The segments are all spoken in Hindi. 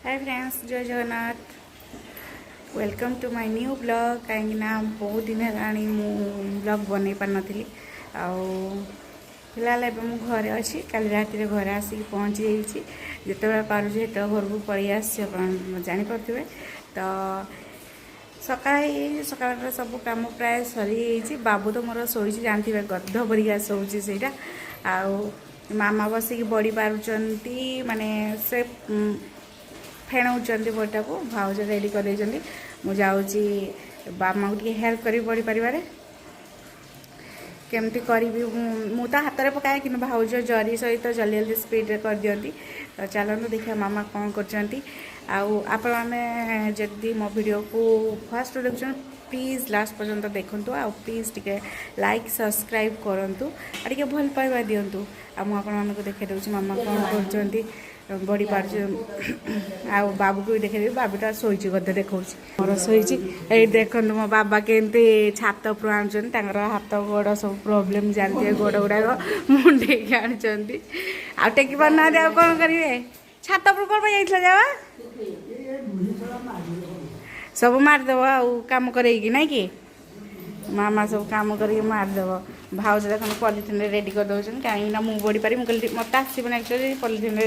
हाय फ्रेंड्स, जय Jagannath. Welcome to my new blog. कहीं बहुत दिन है ब्लॉग बन पार नी फिलहाल एवं मु घरे अच्छी। कल राति घरे आसिक पहुँची जाइए। जिते पार्जे घर को पलि जापे तो सकाल सब कम प्राय सरी। बाबू तो मोर शोई जानते गध परिका शोची से मामा बसिक बड़ी पार्टी माने से फेणाऊँ बड़टा को भाउज रेडी कर मुझे बामा को हेल्प करी बड़ी पारे केमती करी मु तो हाथ में पकाए कि भाउज जरी सहित जल्दी जल्दी स्पीड रे कर दियंती। तो चलते देखिए मामा कौन करदी मो वीडियो को फर्स्ट देखुन प्लीज लास्ट पर्यंत देखूँ। आ प्लीज टे लाइक सब्सक्राइब करूँ आ भल पाइबा दिंतु। मुझे देखे दूसरी मामा कौन कर बड़ी पार बाबू को भी देखे बाबूटा शोची गद देखा मोर शोची ये देखो मो बाबा केमती छात उपर आनुंट हाथ गोड़ सब प्रोब्लेम जानते गोड़ गुड़ाक मुंडे आनुंट आ टेकी पारना कौन करेंगे छात उपर कौन जाइए जावा सब मारदेव आम करेगी ना कि मामा सब काम कर मारदेव। भाउज देख पॉलिथिन रेडी कर दौरान कहीं मुझे बड़ी पारी मुझे मत आसबन एक्चुअली पॉलिथिन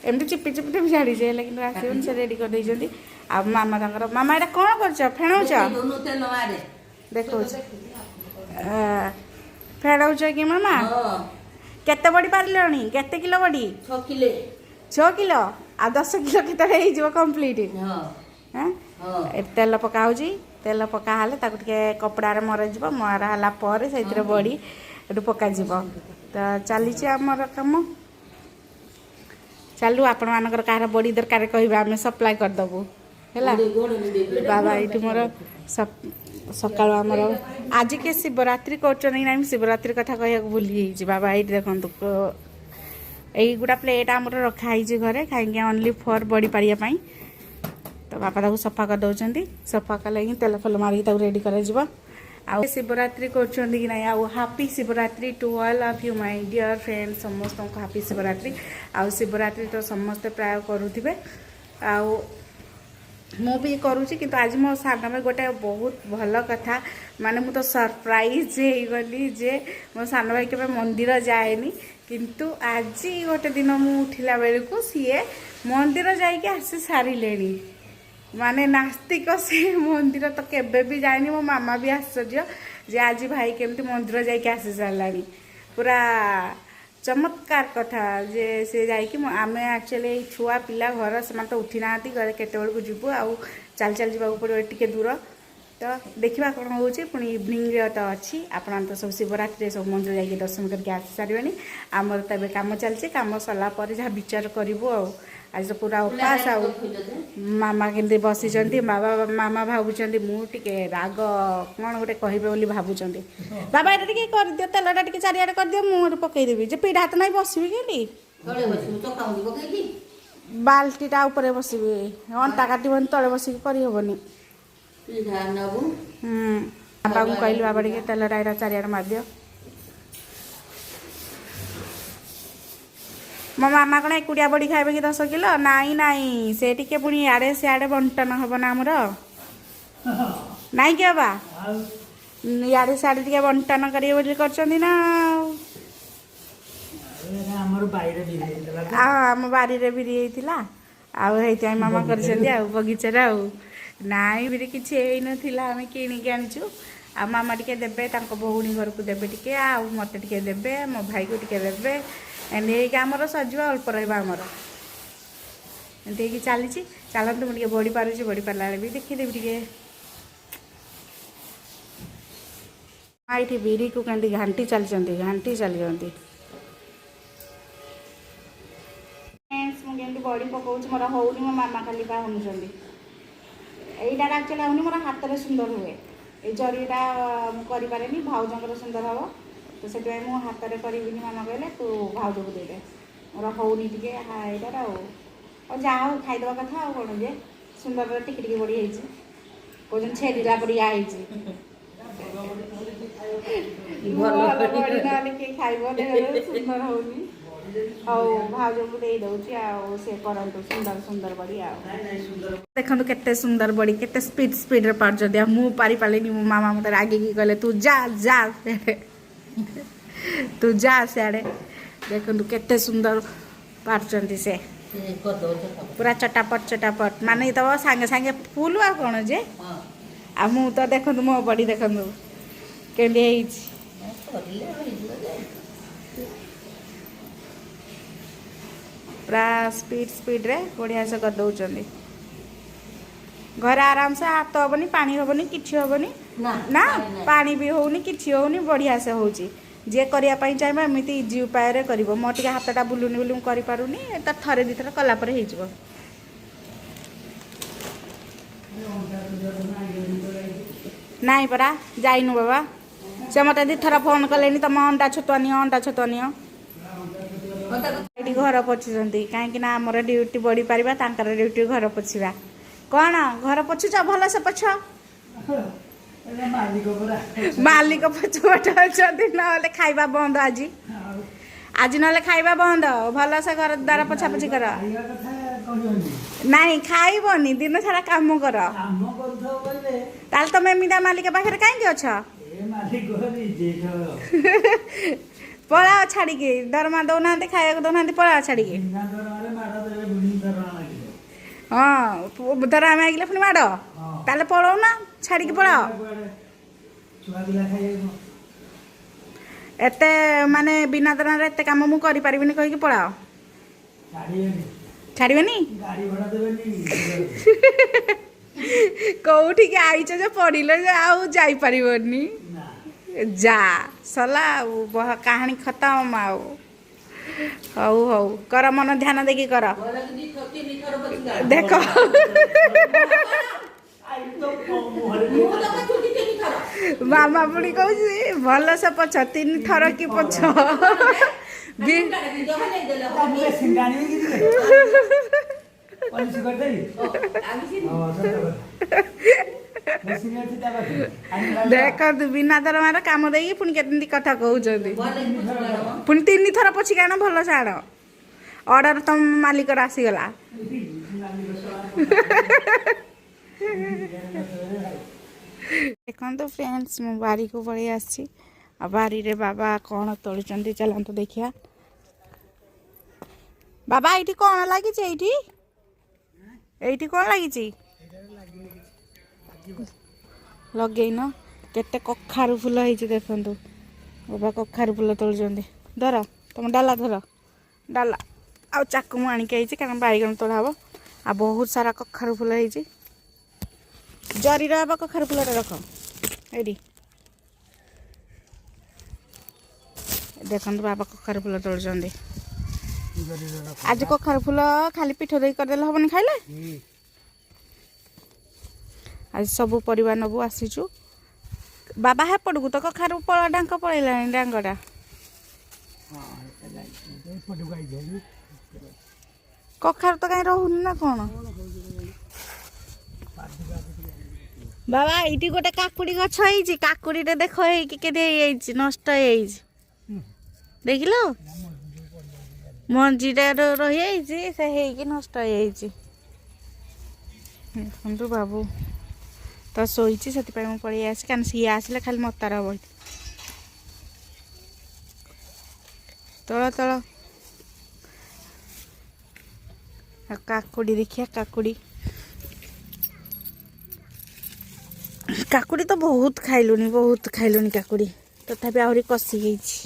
एमती चिपी चिपी भी झाड़ी कि आसबन से रेडी कर देती। आ मामा मामा ये कौन कर फेणाऊ देखो फेणाऊ कि मामा केते बड़ी पारे केते किलो बड़ी 6 किलो आ 10 किलो के कम्प्लीट तेल पका तेल पकाले कपड़ा मरज मराला से बड़ी पक तो चली आमर कम चलू आपण मानकर कहार बड़ी दरकार कह आम सप्लाय करदेबू है बाबा ये मोर सका आज के शिवरात्रि कर शिवरात्रि कथा कह भूली बाबा ये देखो यही गोटा प्लेट आमर रखाई घरे कहीं ओनली फॉर बड़ी पारिया तो बापा ताको सफा कर दौरान सफा कले तेल फल मारिक रेडी कर शिवरात्रि कर happy Shivratri to all of you my dear friends समस्त को हापी शिवरात्रि। आ शिवरात्रि तो समस्ते प्राय करुवे मु भी करुँची कि आज मो सामने में गोटे बहुत भल कथा माने मु तो सरप्राइज गली जे मो सान भाई के मंदिर जाएनी किंतु आज गोटे दिन मु उठिला बेलू सीए मंदिर जाइए आसी सारे माने नास्तिक से मंदिर तो केबे भी जाएनी। मो मामा भी आश्चर्य जे आज भाई केमती मंदिर जाइए आसी सारा पूरा चमत्कार कथा जे से जाइए आम एक्चुअली छुआ पिला घर से तो उठी ना केत बेलू जीवु आउ चल चल जावाक पड़ो टे दूर तो देखा कौन हो पुणी इवनिंग तो अच्छी आप तो सब शिवरात्रि सब मंदिर जाइए दर्शन करके आसी सारे आमर तो कम चलती कम सरला जहाँ विचार करूँ आज तो पूरा उपास आ मामा केमती बसी बाबा मामा भावुं मुझे राग कौन गोटे कहे बोली भावुं बाबा ये कर दियो तेलटा टे चारिआडे कर दियो मुझे पकईदेवी जे पीढ़ा हाथ ना बसबी कि बाल्टीटा ऊपर बसबी अंटा काटबनी तले बसिक करहबनी बाबा को कहली बाबा टे तेलटा चारिआडे मारदियो। मो मामा कौन एकुटिया बड़ी खाइबे कि 10 किलो नाई नाई से टिके पुणी आड़े सियाड़े बंटन हम ना आमर नाई कि बाबा इे सियाड़े टे बंटन करेंगे ना आम बारी बिरी होता आई मामा कर बगीचार नाई बिरी किसी ना आम किणिकी आनीचु आ मामा टिके देबे भौणी घर को देबे टिके आ मते टिके देबे मो भाई को टिके देबे एमती आमर सजीवा अल्प रमर एमती चली चलते मुझे बड़ी पार्टी बड़ी पारा भी देखीदेवी टे ये बिरी को कहीं घाटी चलती मुझे बड़ी पकाऊँ मोर होनी मो मामा खाली बाहुन यहीटा एक्चुअली होनी मोर हाथ में सुंदर हुए ये जरीटा करें भाउजर सुंदर हम तो से हाथ में करी मामा कहले तू भाउज को देदे मोर होनी टे यहाँ और जहाँ हो खाईदे कथा कौन जे सुंदर टिके टिके बड़ी कहते छेला पड़िया बड़ी ना किए खाइब सुंदर होनी ହଉ ଭାଉଜକୁ ଦେଇ ଦଉଛି ଆଉ ସେ କରନ୍ତୁ ସୁନ୍ଦର ସୁନ୍ଦର ବଡ଼ି ଆଉ ଦେଖନ୍ତୁ କେତେ ସୁନ୍ଦର ବଡ଼ି କେତେ ସ୍ପିଡରେ ପାରୁଛନ୍ତି ଆଉ ମୁଁ ପାରିପାରିଲିନି ମୋ ମାମା ମୋତେ ରାଗିକି କହିଲେ ତୁ ଯା ଯା ସିଆଡ଼େ ତୁ ଯା ସିଆଡ଼େ ଦେଖନ୍ତୁ କେତେ ସୁନ୍ଦର ପାରୁଛନ୍ତି ସେ ପୁରା ଚଟାପଟ ମାନେ ତ ସାଙ୍ଗେ ସାଙ୍ଗେ ଫୁଲ ଆଉ କ'ଣ ଯେ ଆଉ ମୁଁ ତ ଦେଖନ୍ତୁ ମୋ ବଡ଼ି ଦେଖନ୍ତୁ କେମିତି ହେଇଛି ପୁରା ସ୍ପିଡରେ ବଢ଼ିଆ ସେ କରିଦେଉଛନ୍ତି ଘରେ ଆରାମସେ ହାତ ହେବନି ପାଣି ହେବନି କିଛି ହେବନି ନା ପାଣି ବି ହେଉନି କିଛି ହେଉନି ବଢ଼ିଆ ସେ ହେଉଛି ଯିଏ କରିବା ପାଇଁ ଚାହିଁବ ଏମିତି ଇଜି ଉପାୟରେ କରିବ ମୋର ଟିକେ ହାତଟା ବୁଲୁନି ବୋଲି ମୁଁ କରିପାରୁନି ତା ଥରେ ଦୁଇଥର କଲା ପରେ ହେଇଯିବ ନାଇଁ ପରା ଯାଇନୁ ବାବା ସେ ମୋତେ ଦୁଇଥର ଫୋନ୍ କଲେନି ତମ ଅଣ୍ଡା ଛତୁଆ ନିଅ ଏଠି ଘର ପୋଛୁଛନ୍ତି କାହିଁକି ନା ଆମର ଡ୍ୟୁଟି ବଢ଼ି ପାରିବା ତାଙ୍କର ଡ୍ୟୁଟି ଘର ପୋଛିବା କ'ଣ ଘର ପୋଛୁଛ ଭଲସେ ପୋଛ ମାଲିକ ପଛପଟ ଅଛନ୍ତି ନହେଲେ ଖାଇବା ବନ୍ଦ ଆଜି ନହେଲେ ଖାଇବା ବନ୍ଦ ଭଲସେ ଘର ଦ୍ୱାର ପୋଛାପୋଛି କର ନାଇଁ ଖାଇବନି ଦିନ ସାରା କାମ କର ତାହେଲେ ତମେ ଏମିତିଆ ମାଲିକ ପାଖରେ କାହିଁକି ଅଛ ପଳାଅ ଛାଡ଼ିକି ଦରମା ଦଉନାହାନ୍ତି ଖାଇବାକୁ ଦଉନାହାନ୍ତି ପଳାଅ ଛାଡ଼ିକି ହଁ ଦରମା ମାଗିଲେ ପୁଣି ମାଡ଼ ତାହେଲେ ପଳାଉନା ଛାଡ଼ିକି ପଳାଅ ଏତେ ମାନେ ବିନା ଦରମାରେ ଏତେ କାମ ମୁଁ କରିପାରିବିନି କହିକି ପଳାଅ ଛାଡ଼ିବେନି କୋଉଠିକି ଆଇଛ ଯେ ପଡ଼ିଲ ଯେ ଆଉ ଯାଇପାରିବନି ଯା ସଲା ଆଉ କାହାଣୀ ଖତମ ଆଉ ହଉ କର ମନ ଧ୍ୟାନ ଦେଇକି କର ଦେଖ ମାମା ପୁଣି କହୁଛି ଭଲସେ ପଛ 3 ଥର କି ପଛ ଦେଖନ୍ତୁ ବିନା ଦରମାର କାମ ଦେଇକି ପୁଣି କେମିତି କଥା କହୁଛନ୍ତି ପୁଣି 3 ଥର ପଛିକି ଆଣ ଭଲସେ ଆଣ ଅର୍ଡର ତମ ମାଲିକର ଆସିଗଲା ଦେଖନ୍ତୁ ଫ୍ରେଣ୍ଡସ୍ ମୁଁ ବାରିକୁ ପଳେଇ ଆସିଛି ଆଉ ବାରିରେ ବାବା କ'ଣ ତୋଳୁଛନ୍ତି ଚାଲନ୍ତୁ ଦେଖିବା ବାବା ଏଇଠି କ'ଣ ଲାଗିଛି ଏଇଠି କ'ଣ ଲାଗିଛି ଲଗେଇନ କେତେ କଖାରୁ ଫୁଲ ହେଇଛି ଦେଖନ୍ତୁ ବାବା କଖାରୁ ଫୁଲ ତୋଳୁଛନ୍ତି ଧର ତମ ଡାଲା ଧର ଡାଲା ଆଉ ଚାକୁ ମୁଁ ଆଣିକି ଆଇଛି କାରଣ ବାଇଗଣ ତୋଳା ହବ ଆଉ ବହୁତ ସାରା କଖାରୁ ଫୁଲ ହେଇଛି ଜରିର ବାବା କଖାରୁ ଫୁଲଟା ରଖ ଏଇଠି ଦେଖନ୍ତୁ ବାବା କଖାରୁ ଫୁଲ ତୋଳୁଛନ୍ତି ଆଜି କଖାରୁ ଫୁଲ ଖାଲି ପିଠା ଦେଇ କରିଦେଲେ ହବନି ଖାଇଲେ ଆଜି ସବୁ ପରିବା ନେବୁ ଆସିଛୁ ବାବା ହେପଟକୁ ତ କଖାରୁ ଡାଙ୍କ ପଳେଇଲାଣି ଡାଙ୍ଗଟା କଖାରୁ ତ କାହିଁ ରହୁନି ନା କ'ଣ ବାବା ଏଇଠି ଗୋଟେ କାକୁଡି ଗଛ ହେଇଛି କାକୁଡିଟେ ଦେଖ ହେଇକି କେତେ ହେଇଯାଇଛି ନଷ୍ଟ ହେଇଯାଇଛି ଦେଖିଲ ମଞ୍ଜିଟା ରହିଯାଇଛି ସେ ହେଇକି ନଷ୍ଟ ହେଇଯାଇଛି ଦେଖନ୍ତୁ ବାବୁ ତ ଶୋଇଛି ସେଥିପାଇଁ ମୁଁ ପଳେଇ ଆସିଛି କାରଣ ସିଏ ଆସିଲେ ଖାଲି ମତାର ହବ ତଳ କାକୁଡି ଦେଖିଆ କାକୁଡି ତ ବହୁତ ଖାଇଲୁଣି କାକୁଡି ତଥାପି ଆହୁରି କଷି ହେଇଛି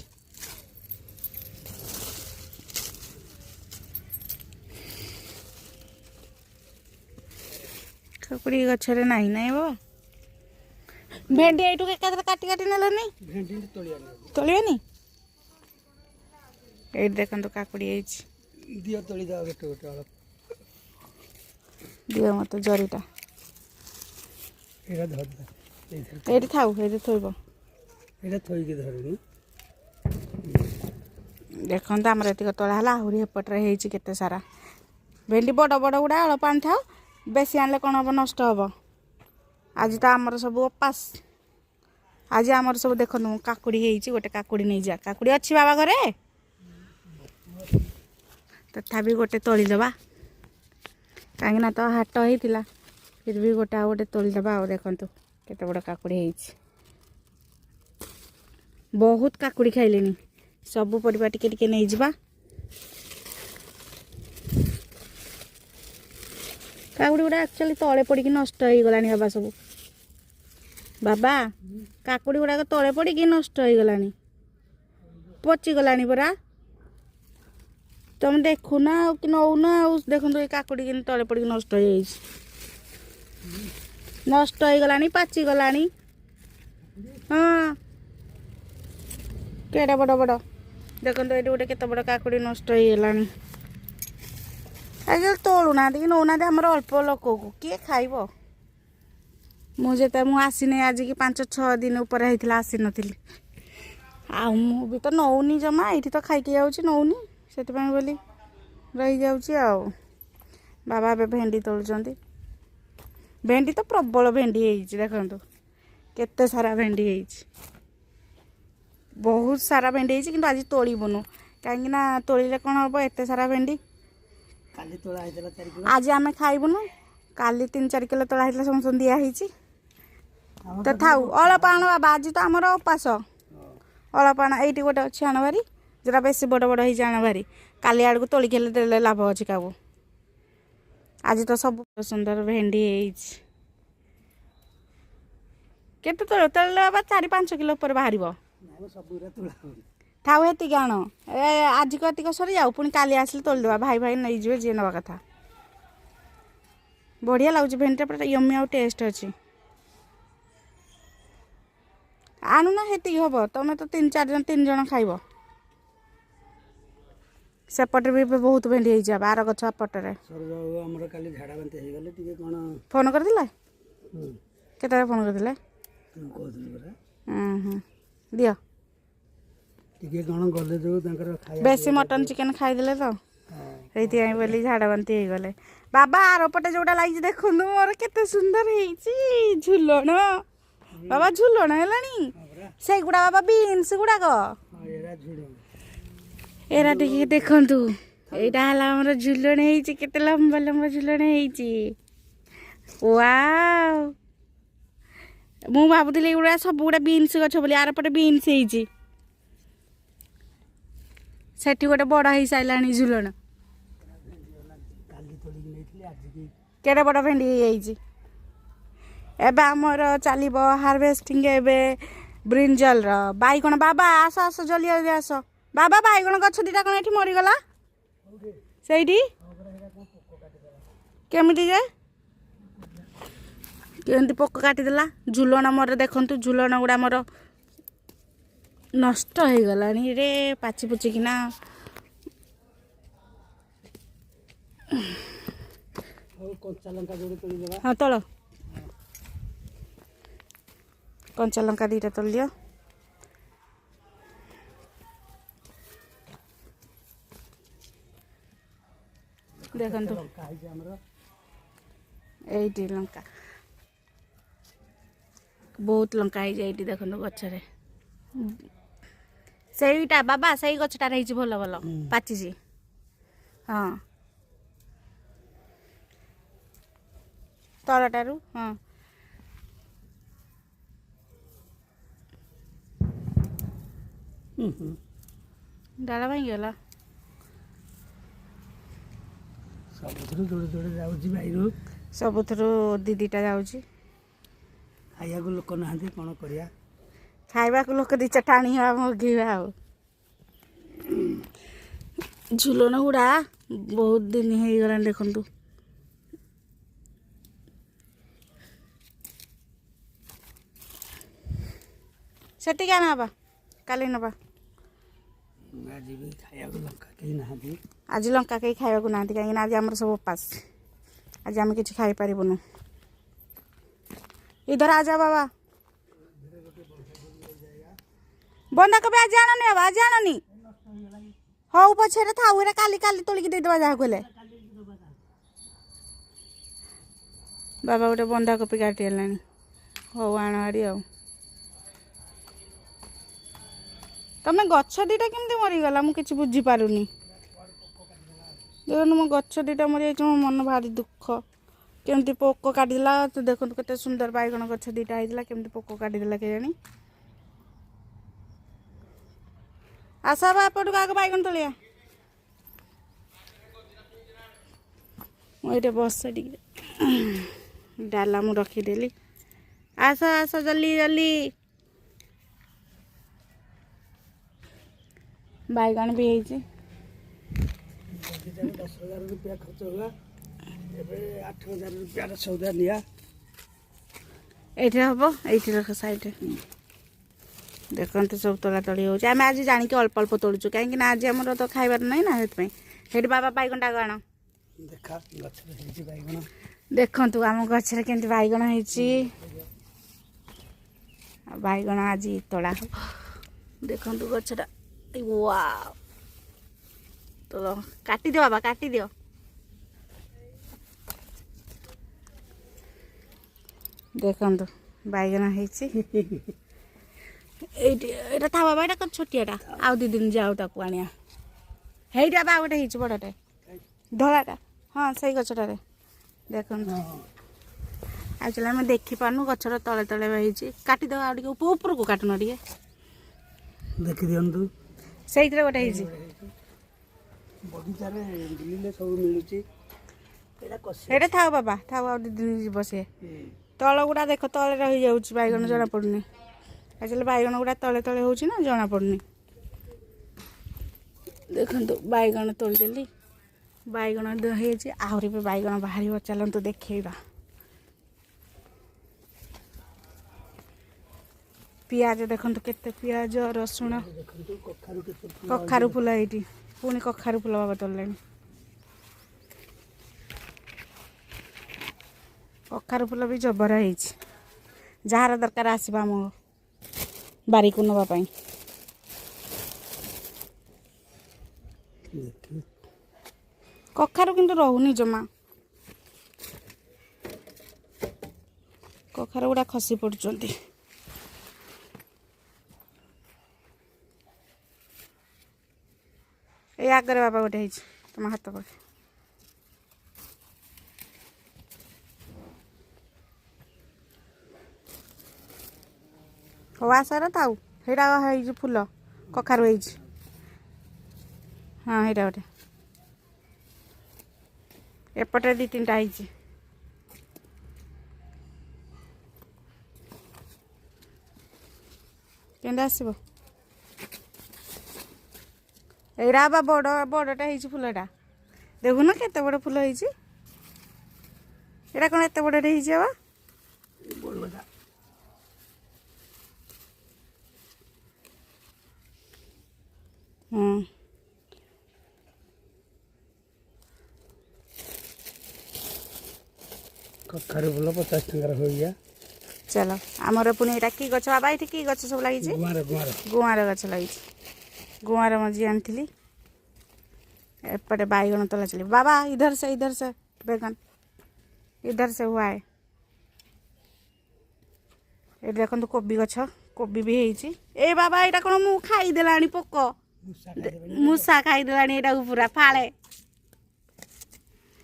କାକୁଡି ଗଛରେ ନାହିଁ ବାବା ଭେଣ୍ଡି ଏଇଠୁ ଏକାଥରେ କାଟି ନେଲନି ତୋଳିବେନି ଏଇଠି ଦେଖନ୍ତୁ କାକୁଡି ହେଇଛି ଦିଅ ମତେ ଜରିଟା ଏଇଠି ଥାଉ ଏଇଠି ଥୋଇବ ଦେଖନ୍ତୁ ଆମର ଏତିକ ତୋଳା ହେଲା ଆହୁରି ଏପଟରେ ହେଇଛି କେତେ ସାରା ଭେଣ୍ଡି ବଡ଼ ଗୁଡ଼ା ଅଳ୍ପ ଆଣିଥାଉ ବେଶୀ ଆଣିଲେ କ'ଣ ହେବ ନଷ୍ଟ ହେବ ଆଜି ତ ଆମର ସବୁ ଉପାସ ଆଜି ଆମର ସବୁ ଦେଖନ୍ତୁ କାକୁଡି ହେଇଛି ଗୋଟେ କାକୁଡି ନେଇଯା କାକୁଡି ଅଛି ବାବା ଘରେ तथापि गोटे तोलीदबा कहीं तो हाट होता फिर भी गोटे आउ गोटे तोलीदबा आ देखु केते बड़ काकुड़ी होइछि बहुत काकुड़ी खाइलेनी सबू परिबा टिके टिके नहीं जिबा काकुड़ी गुड़ा एक्चुअली तले पड़ी नष्ट हो गलानी बाबा सब बाबा काकुड़ी गुड़ाक तले पड़ी नष्ट हो गलानी पची गलानी परा तुम देखुना कि नौना देखो ये काकुड़ी कि तले पड़ी नष्ट हो नष्ट हो गलानी पाची गलानी हाँ केड़ा बड़ बड़ देखो ये गोटे केते बड़ काकुड़ी नष्ट हो गलानी आज तोलुना कि नौना आमर अल्प लोक को किए खाइब मुझे आसने आज कि 5-6 दिन उपर होता आसी नी आ मु भी तो नौनी जमा ये तो खाई जाऊँ नौनी से बोली रही जाऊँगी आओ बाबा ए भेंडी तोलुंट भेंडी तो प्रबल भेंडी देखु केते सारा भेंडी बहुत सारा भेंडी कि आज तोड़बुनु कहीं तोड़े कौन हम एत सारा भेंडी आज आम खाइबुनु काली 3-4 किलो तोड़ा होता समस्त दिखाई तो थाऊ अल्प आण बाबा आज तो आमर उपास अल्प आण ये गोटे अच्छी आण भारी जोटा बेस बड़ बड़ हो आण भारी काली आड़ को तोलिक देले लाभ अच्छे काबू आज तो सब सुंदर भेंडी केते तोड़ तोड़े बाबा 4-5 किलो पर बाहर थाऊ हेतिक आण आज कतिक सरी जाऊ पुणी काली आसले तोड़देवा भाई भाई नहीं जी जी नवा कथा बढ़िया लगुच भेंडी पूरा यम्मी आउ टेस्ट अच्छी आणुना हेतिक हम तुम तो 3 जन खाइब सेपटे भी बहुत भेंडी हो बार गछ पटरे फोन कर केते फोन कर दियो बेसी मटन चिकेन खाईदे तो ये बोली झाड़ा बांती हो गले बाबा आरपटे जोटा लगी देखु मोर केते सुंदर है झुलन बाबा झुलन है से गुड़ा बाबा बीन्स गुड़ाक एरा देखु यहाँ आमर झुलन होते लंबा लंबा झुलन वाव मु भावुली एगुड़ा सब गुड़ा बीन्स गछ बोली आरपटे बीन्स सेठी गोटे बड़ हो सारा झुलन केड़े बड़ भेंडी एबे आमर चलो हार्वेस्टिंग एबे ब्रिंजल बैगण बाबा आस आस जल्दी जल्दी आस बाबा बैगण गछ दीटा कौन ये मरीगला से केमिटी जे केमती पोक काटिदेला झुलन मोर देखु झुलन गुड़ा मोर नष्ट हो गलानी रे पाची पुचिकिना हाँ तोल कंचा लंका 2टा तोल दियो देखो ये लंका बहुत लंका है देखो गचरे सेईटा बाबा सही गछटा रही भल भल पाची हाँ तलटारू हाँ डाला भाई गला सबुथरू 2-2टा जाऊँगी खाया लोक ना कौन करिया खाइबा को लोक 2 चटाणी मगेवा झुलन गुड़ा बहुत दिन हो गला देखु सेठी क्या ना काली नवा आज लंका कहीं खावा ना कहीं आज आम सब उपास आज आम कि खाई पारूनु इधर आ जा बाबा बंदा कभी आज आनी बाबा आज आनी हौ पछे थाऊ एरा काली काली तोलिकी देदेबा जहाँ कहले बाबा गोटे बंधा कोपी काटी हौ आण आड़ी आ तमें गछ 2टा केमती मरीगला मुझे बुझी पारुनी देखो मो गछ दुटा मरी मो मन भारी दुख केमती पोक काटिदेला तो देखो केते सुंदर बैगण गछ दुटा होता केमती पोक काटिदेला के जानी आस बापट आग बैगण तलिया मुझे बस टे डाला मु रखीदेली आस आस जल्दी जल्दी बैगण भी है 10,000 रुपया खर्च होगा 8,000 रुपया सौदा लिया ये हम ये रख साइड देखते सब तोला तली हो आज जानिक अल्प अल्प तोड़ू कहीं आज आमर तो खाइबार ना से बाबा बैगण टाक आण देखा गछ बैगण देखु आम गचर के बैगण बैगण आज तोड़ा देखु गचटा वाह तो काटी दियो बाबा काटी दियो देखु बैगण एटा था बाबा एटा छोटियाटा आउ 2 दिन जाऊ ताकू आनिया हेटा बा गोटे होइछि बड़टे धलाटा हाँ सही गछटारे देखु एक्चुअली आम देखी पारनु गछर तले तले होइछि काटी दो आउ ऊपर को काटन टिके देखि दियंतु सही गोटे होइछि बगीचारे बुलिले सब मिलुछि एटा कसी हेटा था बाबा था आउ 2 दिन जीव से तल गुड़ा देख तले रही जाउछि बैगण जना पड़ुनी एक्चुअली बैगण गुड़ा तले तले होउछि ना जना पड़ुनी देखंतु बैगण तोड़देली बैगण होइछि आहुरी पे बैगण बाहर चलतु देखा पियाज देखंतु केते पियाज रसुण कखारु फूल एटी पुणी कखारु फूल बाबा तोड़ले कखारु फूल भी जबर है जार दरकार आसवा आम बारी को नापी कखारु किंतु रहुनी जमा कखारु गुड़ा खसी पड़ुचंती ए आगे बाबा गोटे है तुम हाथ पर हो आसर थाऊ हेटा है फूल कखारु है हाँ हेटा गोटे एपटे 2-3टा है केंदा आसब एरा बा बड़ बड़टा है फूलटा देखुन केते बड़ फूल है कौन एत बड़े है हाँ कखारु फूल 50 टंकार हो गया चलो आमर पुणी यहाँ कि गछ बाबा ये कि गछ सब लगी गुआर गछ लगी गुआर मजी आनी एपटे बैगण तला चली बाबा इधर से बैगन इधर से हुआ है ये देखो कोबी गछ कोबी भी है ए बाबा यहाँ कौन मु खाईदेला पोक मूसा खाईदेला यहाँ पूरा फाड़े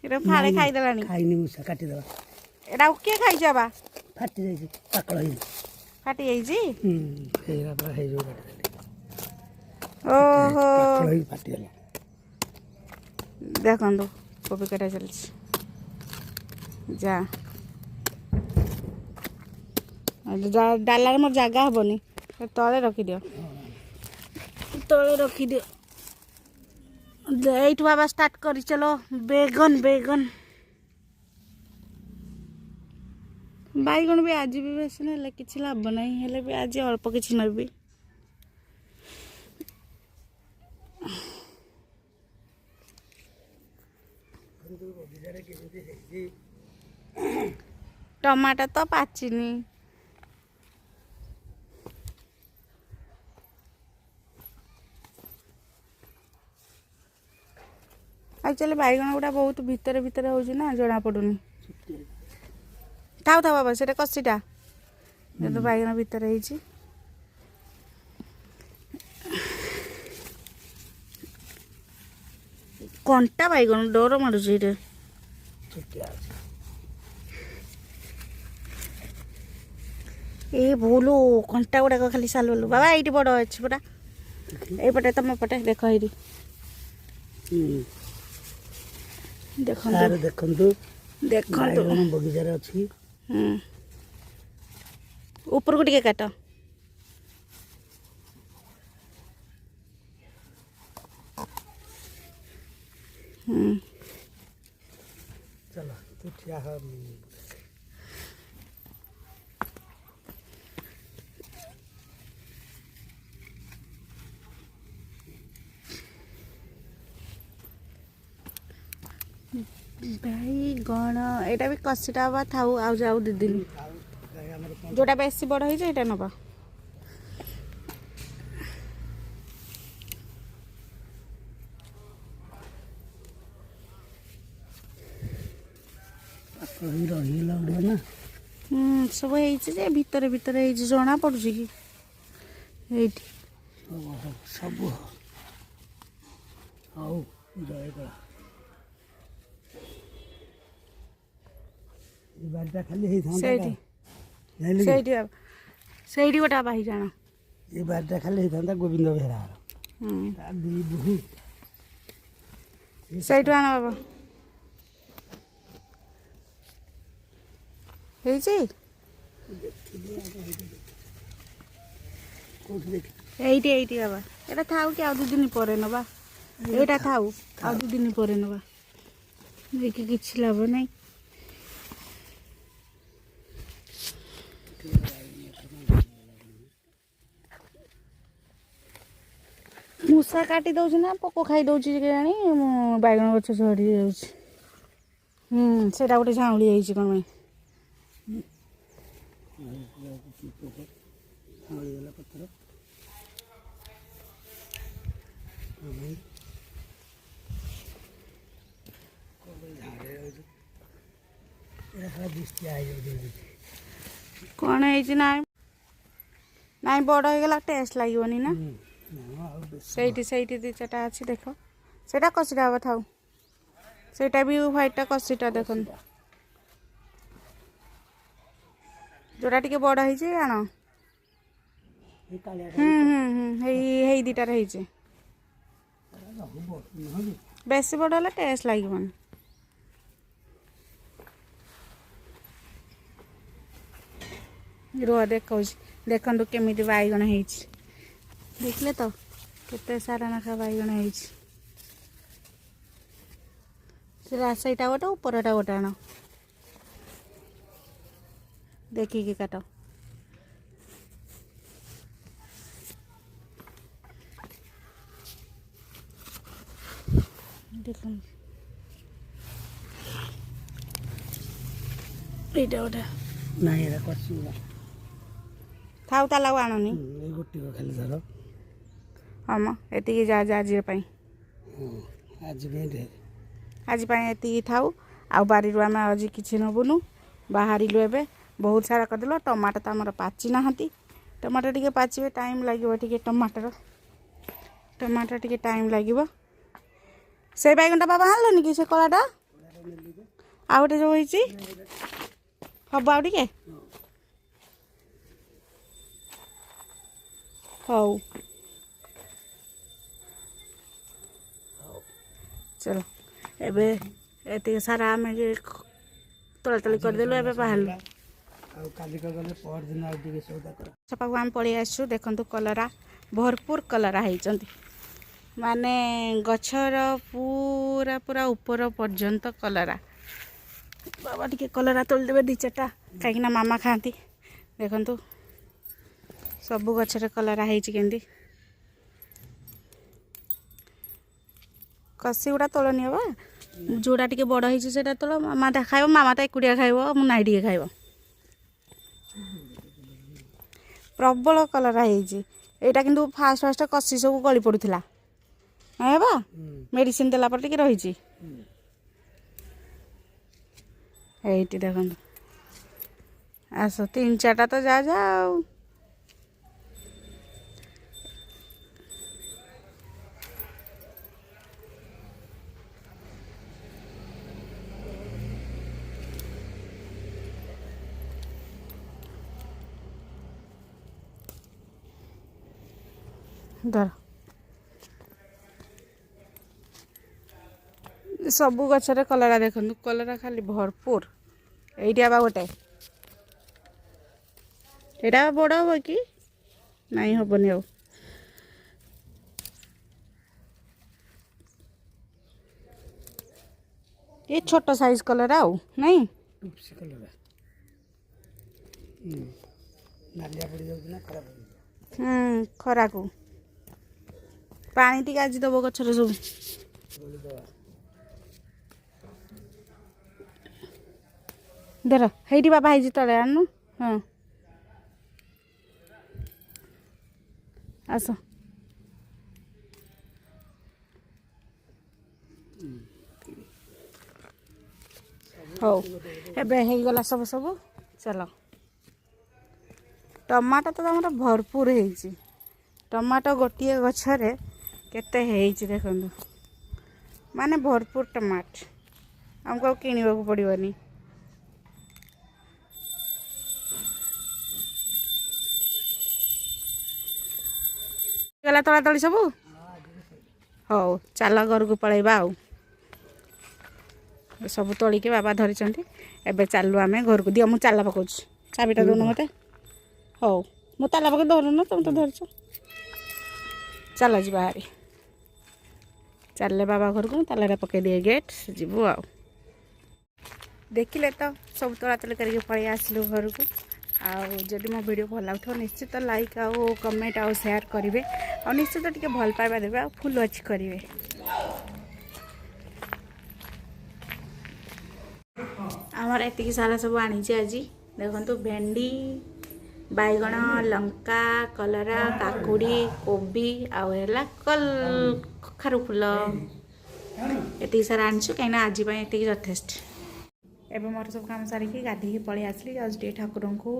फाड़े खाईदेला खाइनी मूसा काटिदेला एटा किए खाई बा फाटी जाइछि पाकळ है फाटी जाइछि हेरा बा हे जो काटिदेली ओहो पाकळ है फाटी गेला देखंतु कोबी काटा चलछि जा डालार मोर जागा हबनी तले रखी दियो तले रखी दियो एठू बाबा स्टार्ट करी चलो बैगन बैगन बैगण भी आज भी बेस ना कि लाभ ना हेले भी आज अल्प किसी नबी टमाटर तो पाचिनी एक्चुअली बैगण गुड़ा बहुत भितर भितर हो जना पड़ुनी था बाबा से कसीटा तो बैगण भितर है कंटा बैगन डर मारुଛି ଏଇଟା ଛୋଟିଆ ଅଛି। ଏଇ ଭୁଲ କଣ୍ଟା ଗୁଡ଼ାକ ଖାଲି ସାଲୁ ବାବା ଏଇଠି ବଡ଼ ଅଛି ପରା ଏଇପଟେ ତମ ପଟେ ଦେଖ ଏଇଠି ଦେଖନ୍ତୁ ଦେଖନ୍ତୁ ଦେଖନ୍ତୁ ବଗିଚାରେ ଅଛି। ଉପରକୁ ଟିକେ କାଟ ଚାଲ ତୁ ଠିଆ ହ। ବାଇଗଣ ଏଇଟା ବି କଷିଟା ହବା ଥାଉ ଆଉ ଯାଉ 2 ଦିନ ଯୋଉଟା ବେଶୀ ବଡ଼ ହେଇଛି ଏଇଟା ନବା। ରହିଗଲା ଉଡ଼ିବ ନା ସବୁ ହେଇଛି ଯେ ଭିତରେ ଭିତରେ ହେଇଛି ଜଣା ପଡୁଛି କି ଏଇଠି ସବୁ ହଉ ଜୟ କଳା ଏ ବାଡ଼ିଟା ଖାଲି ହେଇଥାନ୍ତା ସେଇଠି ଜାଣିଲି ସେଇଠି ସେଇଠି ଗୋଟେ ବାଇଗଣ ଏ ବାଡ଼ିଟା ଖାଲି ହେଇଥାନ୍ତା ଗୋବିନ୍ଦ ବେହେରାର ତା ଦି ବୋହୂ ସେଇଠୁ ଆଣ ବାବା ହେଇଛି ଏଇଠି ଏଇଠି ବାବା ଏଇଟା ଥାଉ କି ଆଉ 2 ଦିନ ପରେ ନବା ଏଇଟା ଥାଉ ଆଉ 2 ଦିନ ପରେ ନବା ନେଇକି କିଛି ଲାଭ ନାହିଁ। ମୂଷା କାଟି ଦଉଛି ନା ପୋକ ଖାଇ ଦଉଛି କେଜାଣି ବାଇଗଣ ଗଛ ଝଡ଼ି ଯାଉଛି। ସେଇଟା ଗୋଟେ ଝାଉଁଳି ହେଇଛି କ'ଣ ପାଇଁ ପତ୍ର କ'ଣ ହେଇଛି ନାଇଁ ନାଇଁ ବଡ଼ ହେଇଗଲା ଟେଷ୍ଟ ଲାଗିବନି ନା ସେଇଠି ସେଇଠି 2-4ଟା ଅଛି ଦେଖ ସେଇଟା କଷିଟା ହବ ଥାଉ ସେଇଟା ବି ହ୍ୱାଇଟଟା କଷିଟା ଦେଖନ୍ତୁ ଯୋଉଟା ଟିକେ ବଡ଼ ହେଇଛି ଆଣ ହେଇ 2ଟାରେ ହେଇଛି ବେଶୀ ବଡ଼ ହେଲେ ଟେଷ୍ଟ ଲାଗିବନି। ରୁହ ଦେଖଉଛି ଦେଖନ୍ତୁ କେମିତି ବାଇଗଣ ହେଇଛି ଦେଖିଲେ ତ କେତେ ସାରା ନାଖା ବାଇଗଣ ହେଇଛି ସେଇଟା ଗୋଟେ ଉପରଟା ଗୋଟେ ଆଣ ଦେଖିକି କାଟ ଦେଖନ୍ତୁ ଏଇଟା ଗୋଟେ ନାଇଁ ଏଇଟା କଷିଲା ଥାଉ ତାହେଲେ ଆଉ ଆଣନି ଏଇ ଗୋଟିକ ଖାଲି ଧର ହଁ ମ ଏତିକି ଯା ଆଜି ପାଇଁ ଆଜି ପାଇଁ ଢେର ଆଜି ପାଇଁ ଏତିକି ଥାଉ ଆଉ ବାରିରୁ ଆମେ ଆଜି କିଛି ନେବୁନୁ ବାହାରିଲୁ ଏବେ ବହୁତ ସାରା କରିଦେଲୁ ଟମାଟୋ ତ ଆମର ପାଚି ନାହାନ୍ତି ଟମାଟୋ ଟିକେ ପାଚିବେ ଟାଇମ୍ ଲାଗିବ ଟିକେ ଟମାଟୋ ଟିକେ ଟାଇମ୍ ଲାଗିବ ସେ ବାଇଗଣଟା ବାବା ଆଣିଲନି କି ସେ କଳାଟା ଆଉ ଗୋଟେ ଯେଉଁ ହେଇଛି ହବ ଆଉ ଟିକେ ହଉ ଚଲ ଏବେ ଏତିକି ସାରା ଆମେ ତଳି କରିଦେଲୁ ଏବେ ବାହାରିଲୁ ଆଉ କାଲି ଗଲେ ପରଦିନ ଆଉ ଟିକେ ସଉଦା କର ଛପାକୁ ଆମେ ପଳେଇ ଆସିଛୁ ଦେଖନ୍ତୁ କଲରା ଭରପୁର କଲରା ହେଇଛନ୍ତି ମାନେ ଗଛର ପୁରା ପୁରା ଉପର ପର୍ଯ୍ୟନ୍ତ କଲରା ବାବା ଟିକେ କଲରା ତୋଳିଦେବେ 2-4ଟା କାହିଁକିନା ମାମା ଖାଆନ୍ତି ଦେଖନ୍ତୁ ସବୁ ଗଛରେ କଲରା ହେଇଛି କେମିତି କଷି ଗୁଡ଼ା ତୋଳନି ହବା ଯେଉଁଟା ଟିକେ ବଡ଼ ହେଇଛି ସେଇଟା ତୋଳ ମାମା ଖାଇବ ମାମା ତ ଏକୁଟିଆ ଖାଇବ ମୁଁ ନାଇଁ ଟିକେ ଖାଇବ ପ୍ରବଳ କଲରା ହେଇଛି ଏଇଟା କିନ୍ତୁ ଫାଷ୍ଟ କଷି ସବୁ ଗଳି ପଡ଼ୁଥିଲା ନାଇଁ ବାବା ମେଡ଼ିସିନ ଦେଲା ପରେ ଟିକେ ରହିଛି ଏଇଠି ଦେଖନ୍ତୁ ଆସ 3-4ଟା ତ ଯା ଆଉ ଧର ସବୁ ଗଛରେ କଲରା ଦେଖନ୍ତୁ କଲରା ଖାଲି ଭରପୁର ଏଇଠି ଆବା ଗୋଟେ ଏଇଟା ବଡ଼ ହବ କି ନାଇଁ ହବନି ଆଉ ये छोट साइज कलर आउ नहीं ଟୁପସି କଲରା ନାଲିଆ ପଡ଼ିଯାଉଛି ନା ଖରାପ ହେଇଯାଉଛି खरा को पानी टी आज दब गचर सब धर हेटी बाबा है तले आनु हाँ आस हौ एबे हो गला सब सब चलो टमाटो तो आम भरपूर हो टमाटो गोटे गछरे केते हेइछि देखंतु माने भरपूर टमाट हमको किनिबा को पड़िबनी गला तला तली सब हौ चल घर को पळैबा आउ सब तोलिके बाबा धरी एबे चालू आम घर को दियो मु चाला पकाउछ चाबिटा दउन मते हौ मु ताला पके धरुन तुम तो धरछ चल जी बाहरी चलले बाबा घर को ताला पके दिए गेट जीवु आ देखिले तो सब तोला तोली करके पळै आसलु घर को आदि मो वीडियो भल लगे निश्चित लाइक आउ कमेंट आउ शेयर करेंगे और निश्चित टिके भल पाइबा देवे आ फुल अच्छी करेंगे आमर एति सारा सब आनी आज देखो भेंडी बैगण लंका कलरा काकुड़ी कोबी आला कखारु फुल ये सारा आनी कहीं आज ये यथेष्ट एवं मोर सब काम सारिकी गाधी पलि आसली आज ठाकुर को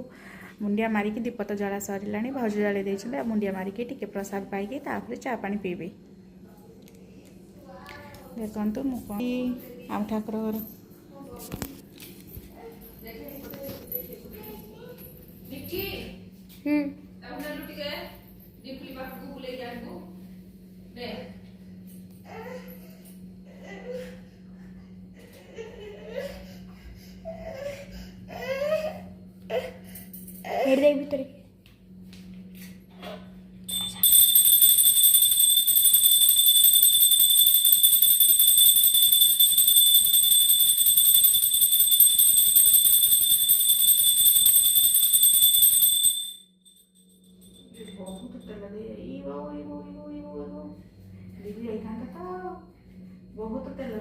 मुंडिया मारिकी दीप तो जला सरला भाउज जलि देते मुंडिया मारिकी टिके प्रसाद पाइकी तापर चा पानी पीबी देखो मुझे आम ठाकुर घर भीतर बहुत तेल दीदी जाता तो बहुत तेल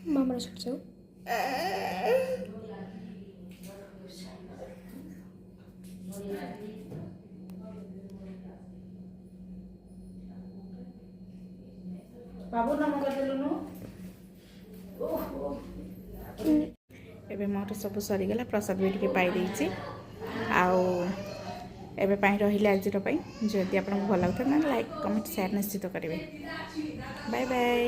Mama sudah tahu. बाबू नम करदेलुनु एबे मोर सब सरीगला प्रसाद भी टिके पाई देछि आउ एबे पाई रहिले आजिर पाई जदि आपन भल लागत ना लाइक कमेंट शेयर निश्चित करेंगे बाय बाय।